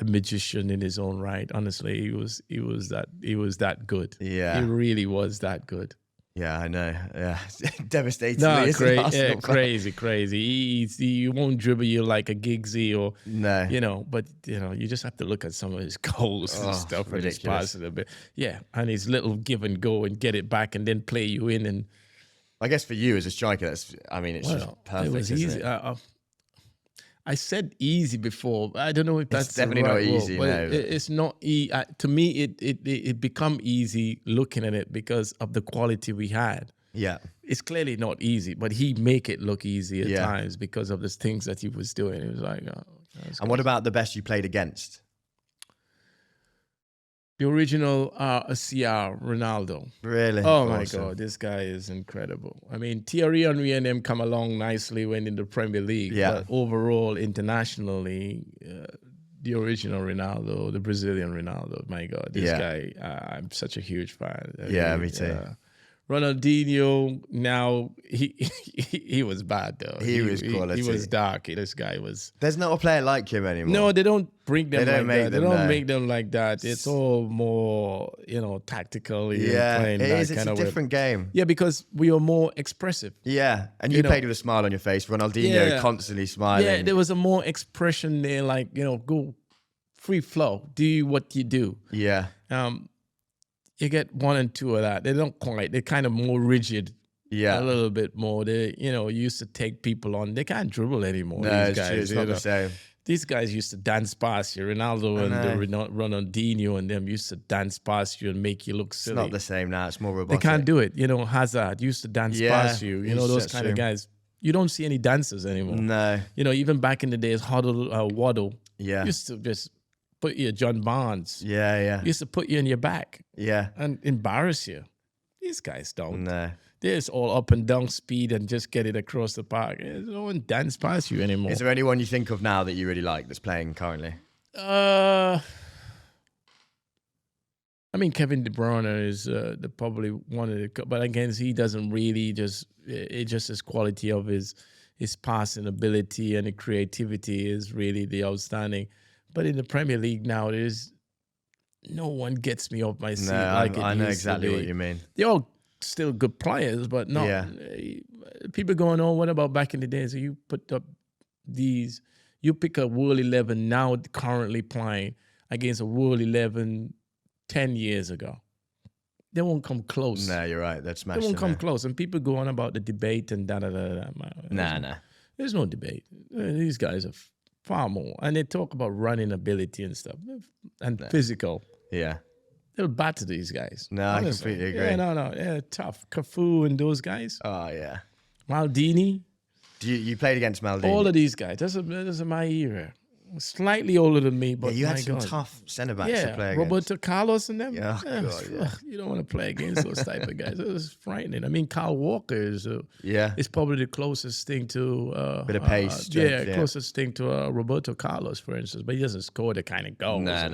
magician in his own right. Honestly, he was that good. Yeah, he really was that good. Yeah, I know. Yeah, devastating. No, crazy. He won't dribble you like a Giggsy or but you just have to look at some of his goals and stuff and his passes a bit. Yeah, and his little give and go and get it back and then play you in. And I guess for you as a striker, it's just perfect. It was easy. I said easy before. I don't know if that's definitely not easy. But it's not easy. To me, it become easy looking at it because of the quality we had. Yeah, it's clearly not easy, but he make it look easy at times because of the things that he was doing. It was like, and what about the best you played against? The original CR Ronaldo. Really? Oh, my God. This guy is incredible. I mean, Thierry Henry and them come along nicely when in the Premier League. Yeah. But overall, internationally, the original Ronaldo, the Brazilian Ronaldo, my God. This guy, I'm such a huge fan. Me too. Ronaldinho, now he was bad though. He was quality. He was dark. This guy was. There's not a player like him anymore. No, they don't bring them like that. They don't make them like that. It's all more, tactical. Yeah, playing it is. It's It's a different game. Yeah, because we are more expressive. Yeah, and you played with a smile on your face. Ronaldinho constantly smiling. Yeah, there was a more expression there, like, go free flow, do what you do. Yeah. You get one and two of that. They don't quite. They're kind of more rigid. Yeah. A little bit more. They, used to take people on. They can't dribble anymore. No, these guys, it's not the same. These guys used to dance past you. Ronaldo and Ronaldinho and them used to dance past you and make you look silly. It's not the same now. It's more robotic. They can't do it. Hazard used to dance past you. Those kind of guys. You don't see any dancers anymore. No. Even back in the days, Waddle. Yeah. Used to just put you, John Barnes. Yeah. Used to put you in your back. Yeah. And embarrass you. These guys don't. No. They're just all up and down speed and just get it across the park. No one dance past you anymore. Is there anyone you think of now that you really like that's playing currently? I mean, Kevin De Bruyne is probably one of the, but again, he doesn't really just his quality of his passing ability and the creativity is really the outstanding. But in the Premier League now, there's no one gets me off my seat like it I know exactly what you mean. They're all still good players, but not. Yeah. People going, oh, what about back in the days? So you put up you pick a World 11 now currently playing against a World 11 10 years ago. They won't come close. No, you're right. That's massive. They won't come close. And people go on about the debate and da-da-da-da. Nah. There's no debate. These guys are far more. And they talk about running ability and stuff. And physical. Yeah. They'll batter these guys. No, honestly. I completely agree. Yeah, no. Yeah, tough. Cafu and those guys. Oh, yeah. Maldini. You played against Maldini? All of these guys. That's my era. Slightly older than me, but you had some tough centre-backs to play against. Roberto Carlos and them. Yeah, you don't want to play against those type of guys. It was frightening. I mean, Kyle Walker is probably the closest thing to bit of pace. Strength, closest thing to Roberto Carlos, for instance. But he doesn't score the kind of goals. No.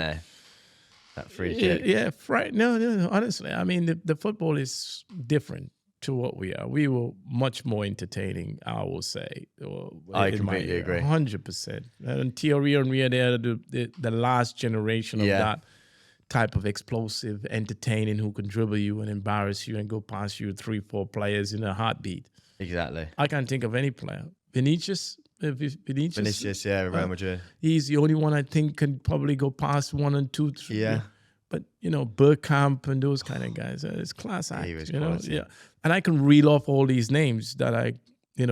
That free kick. Yeah, no. Honestly, I mean, the football is different to what we are. We were much more entertaining, I will say. I completely agree. 100%. And Thierry Henry, they're the last generation of that type of explosive, entertaining, who can dribble you and embarrass you and go past you 3-4 players in a heartbeat. Exactly. I can't think of any player. Vinicius, Real Madrid. He's the only one I think can probably go past 1 and 2, 3. Yeah. But, Bergkamp and those kind of guys, it's class act. He was quality. Yeah. And I can reel off all these names that I,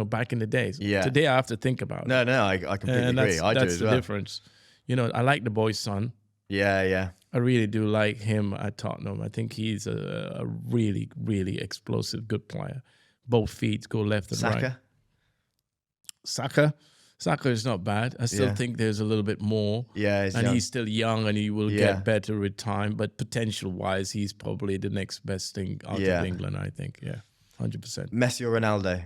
back in the days. Yeah. Today I have to think about it. No, I completely agree. I do as well. That's the difference. I like the boy's son. Yeah. I really do like him at Tottenham. I think he's a really, really explosive, good player. Both feet go left and right. Saka is not bad. I still think there's a little bit more. Yeah, he's still young and he will get better with time. But potential-wise, he's probably the next best thing out of England, I think. Yeah, 100%. Messi or Ronaldo?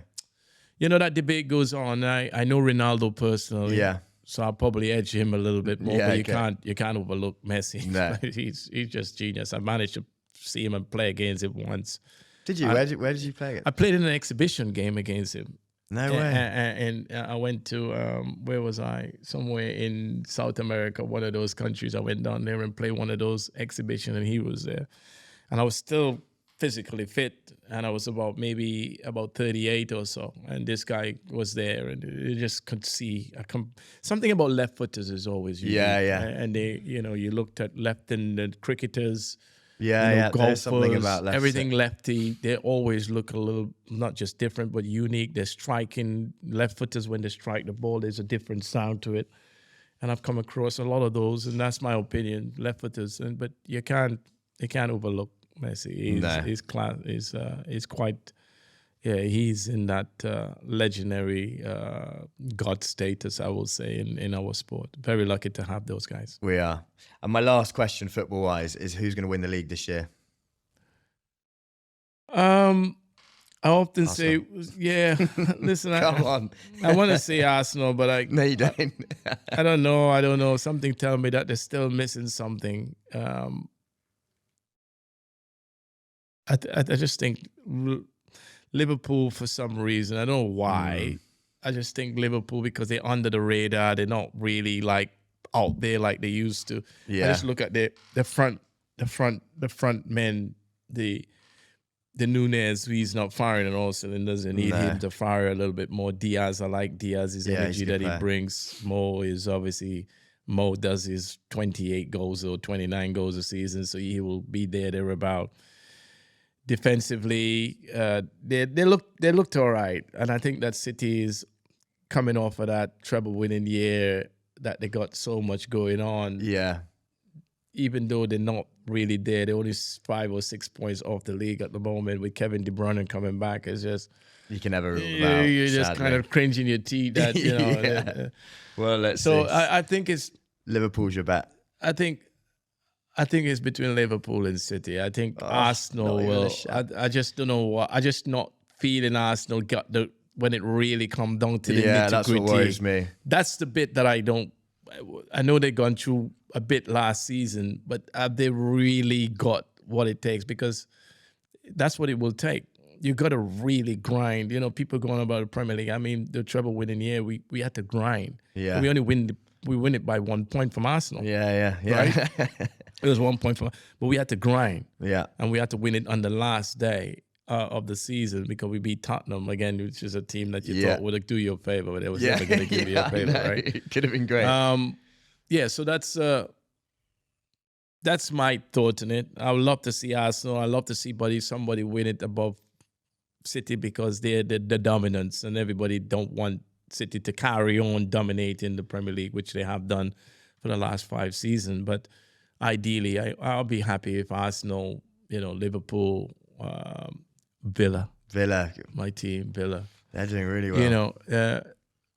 That debate goes on. I know Ronaldo personally. Yeah. So I'll probably edge him a little bit more. But you can't overlook Messi. No. He's just genius. I managed to see him and play against him once. Did you? Where did you play it? I played in an exhibition game against him. No way. And I went to, where was I? Somewhere in South America, one of those countries. I went down there and played one of those exhibitions, and he was there. And I was still physically fit, and I was about 38 or so. And this guy was there, and you just could see something about left footers is always unique. Yeah. And they, you looked at left-handed cricketers. Golfers, there's something about left. Everything lefty, they always look a little, not just different, but unique. They're striking left footers when they strike the ball. There's a different sound to it. And I've come across a lot of those, and that's my opinion, left footers. But you can't overlook Messi. He's quite, he's in that legendary God status, I will say, in our sport. Very lucky to have those guys. We are. And my last question, football-wise, is who's going to win the league this year? I often say, listen, Come on. I want to say Arsenal, but no, you don't. I don't know. Something tells me that they're still missing something. I just think Liverpool, for some reason, I don't know why. I just think Liverpool, because they're under the radar, they're not really like out there like they used to. Yeah. I just look at the front men, the Nunez, he's not firing on all cylinders, and need him to fire a little bit more. Diaz, I like Diaz's energy that he brings. Mo does his 28 goals or 29 goals a season, so he will be thereabout. Defensively, they looked all right, and I think that City is coming off of that treble-winning year that they got so much going on. Yeah, even though they're not really there, they're only 5 or 6 points off the league at the moment. With Kevin De Bruyne coming back, it's just you can never rule them out. You're just kind of cringing your teeth. That yeah. Well, let's see. So I think it's Liverpool's your bet. I think it's between Liverpool and City. I think Arsenal will. I just don't know what. I just not feeling Arsenal got when it really come down to the nitty-gritty. Yeah, that's what worries me. That's the bit that I don't. I know they've gone through a bit last season, but have they really got what it takes? Because that's what it will take. You got to really grind. People going about the Premier League. I mean, the treble-winning year, we had to grind. Yeah, we only win it by 1 point from Arsenal. Yeah. Right? It was 1 point but we had to grind. Yeah. And we had to win it on the last day of the season because we beat Tottenham again, which is a team that you thought would do you a favor, but it was never going to give you a favor, right? It could have been great. So that's my thought on it. I would love to see Arsenal. I love to see somebody win it above City because they're the dominance, and everybody don't want City to carry on dominating the Premier League, which they have done for the last 5 seasons. But ideally, I'll be happy if Arsenal, Liverpool, Villa, my team, Villa. They're doing really well.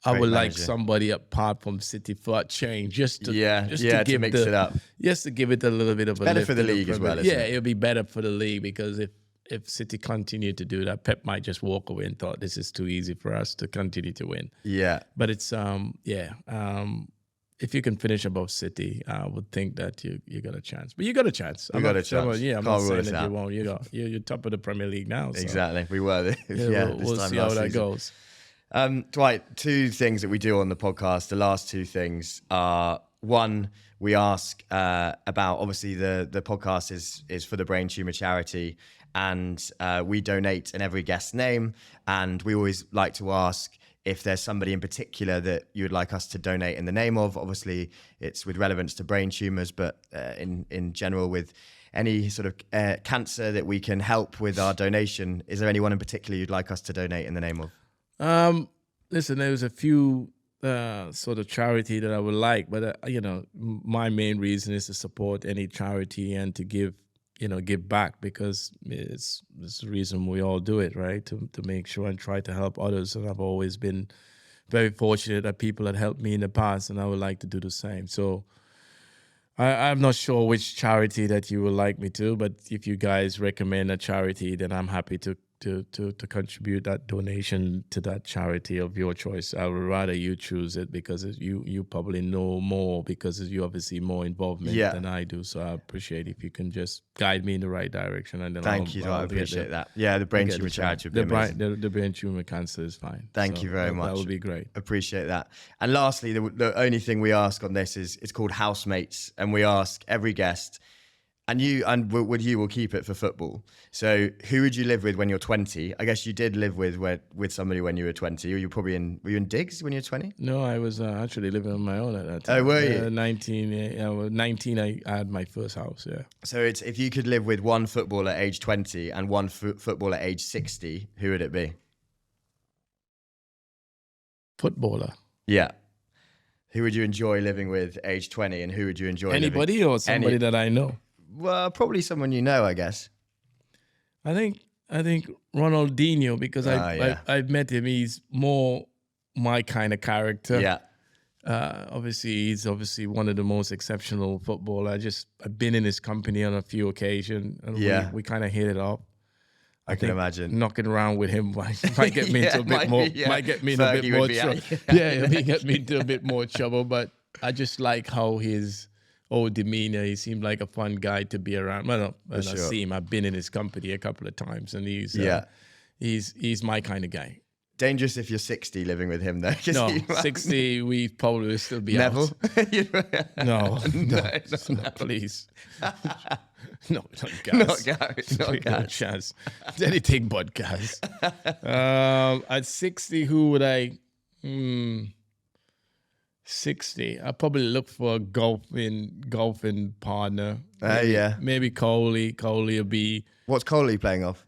I would like somebody apart from City for a change, just to mix it up, just to give it a little bit of a better lift for the league as well. Yeah, it'll be better for the league because if City continue to do that, Pep might just walk away and thought this is too easy for us to continue to win. Yeah, but it's if you can finish above City, I would think that you got a chance. But you got a chance. I'm not saying that you won't. You're top of the Premier League now. So. Exactly, we were. We'll see how that goes. Dwight, 2 things that we do on the podcast. The last 2 things are, one, we ask about, obviously the podcast is for the Brain Tumor Charity, and we donate in every guest's name, and we always like to ask if there's somebody in particular that you would like us to donate in the name of. Obviously, it's with relevance to brain tumors, but in general, with any sort of cancer that we can help with our donation, is there anyone in particular you'd like us to donate in the name of? Listen, there's a few sort of charity that I would like, but my main reason is to support any charity and to give back, because it's the reason we all do it, right? To make sure and try to help others. And I've always been very fortunate that people had helped me in the past, and I would like to do the same. So I'm not sure which charity that you would like me to, but if you guys recommend a charity, then I'm happy to to contribute that donation to that charity of your choice. I would rather you choose it because you probably know more because you obviously more involvement than I do. So I appreciate if you can just guide me in the right direction. And then Thank you. I appreciate that. Yeah, the brain tumor charity would be amazing. The brain tumor cancer is fine. Thank you very much. That would be great. Appreciate that. And lastly, the only thing we ask on this is it's called housemates, and we ask every guest. And we'll keep it for football. So who would you live with when you're 20? I guess you did live with somebody when you were 20. Were you in digs when you were 20? No, I was actually living on my own at that time. Oh, were you? 19, I had my first house, yeah. So it's if you could live with one footballer at age 20 and one footballer at age 60, who would it be? Footballer. Yeah. Who would you enjoy living with age 20 and who would you enjoy Anybody or somebody that I know? Well, probably someone you know, I guess. I think Ronaldinho because I've met him. He's more my kind of character. Yeah. He's one of the most exceptional footballers. I've been in his company on a few occasions. And we kind of hit it off. I can imagine knocking around with him might get me into a bit more. Might get me in a bit more trouble. It may get me into a bit more trouble. But I just like how his demeanor. He seemed like a fun guy to be around. Well, I see him. I've been in his company a couple of times, and he's my kind of guy. Dangerous if you're 60 living with him, though. No, 60, we probably will still be Neville? Out. No, please. No, not Gaz. Not Gaz. Not Gaz. No chance. Anything but Gaz. At 60, who would I... 60. I probably look for a golfing partner. Maybe Coley. Coley will be. What's Coley playing off?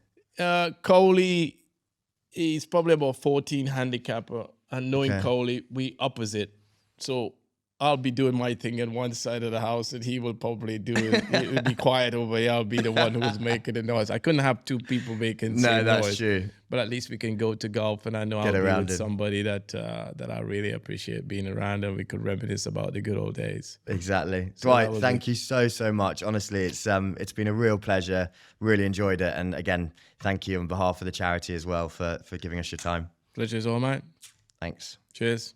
Coley, he's probably about 14 handicapper, and knowing Coley, we opposite. So I'll be doing my thing at one side of the house, and he will probably do it. He'll be quiet over here. I'll be the one who's making the noise. I couldn't have two people making the same noise. No, that's true. But at least we can go to golf, and I know I'll be with somebody that I really appreciate being around, and we could reminisce about the good old days. Exactly. So Dwight, thank you so much. Honestly, it's been a real pleasure. Really enjoyed it. And again, thank you on behalf of the charity as well for giving us your time. Pleasure's all mine. Thanks. Cheers.